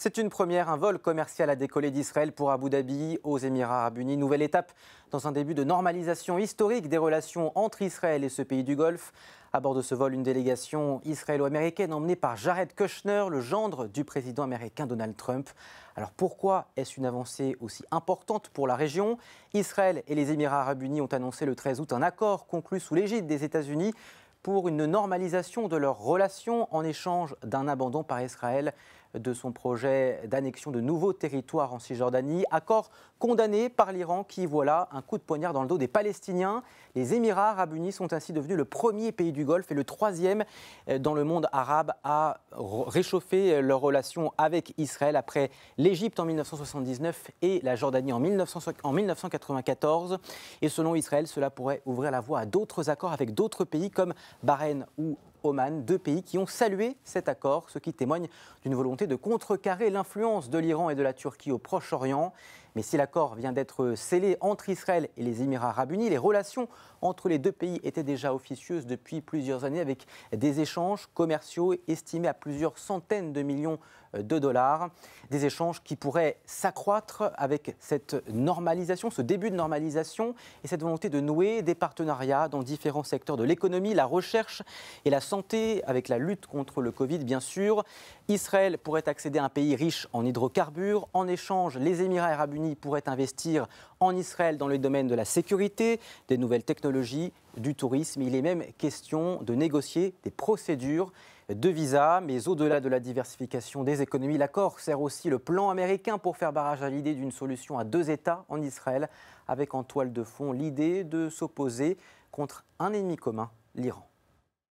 C'est une première, un vol commercial a décollé d'Israël pour Abu Dhabi aux Émirats Arabes Unis. Nouvelle étape dans un début de normalisation historique des relations entre Israël et ce pays du Golfe. À bord de ce vol, une délégation israélo-américaine emmenée par Jared Kushner, le gendre du président américain Donald Trump. Alors pourquoi est-ce une avancée aussi importante pour la région? Israël et les Émirats Arabes Unis ont annoncé le 13 août un accord conclu sous l'égide des États-Unis pour une normalisation de leurs relations en échange d'un abandon par Israël de son projet d'annexion de nouveaux territoires en Cisjordanie. Accord condamné par l'Iran qui voit là un coup de poignard dans le dos des Palestiniens. Les Émirats Arabes Unis sont ainsi devenus le premier pays du Golfe et le troisième dans le monde arabe à réchauffer leurs relations avec Israël après l'Égypte en 1979 et la Jordanie en 1994. Et selon Israël, cela pourrait ouvrir la voie à d'autres accords avec d'autres pays comme Bahreïn ou Oman, deux pays qui ont salué cet accord, ce qui témoigne d'une volonté de contrecarrer l'influence de l'Iran et de la Turquie au Proche-Orient. Mais si l'accord vient d'être scellé entre Israël et les Émirats Arabes Unis, les relations entre les deux pays étaient déjà officieuses depuis plusieurs années avec des échanges commerciaux estimés à plusieurs centaines de millions de dollars. Des échanges qui pourraient s'accroître avec cette normalisation, ce début de normalisation et cette volonté de nouer des partenariats dans différents secteurs de l'économie, la recherche et la santé, avec la lutte contre le Covid bien sûr. Israël pourrait accéder à un pays riche en hydrocarbures. En échange, les Émirats Arabes Unis pourraient investir en Israël dans le domaine de la sécurité, des nouvelles technologies, du tourisme. Il est même question de négocier des procédures de visa. Mais au-delà de la diversification des économies, l'accord sert aussi le plan américain pour faire barrage à l'idée d'une solution à deux États en Israël, avec en toile de fond l'idée de s'opposer contre un ennemi commun, l'Iran.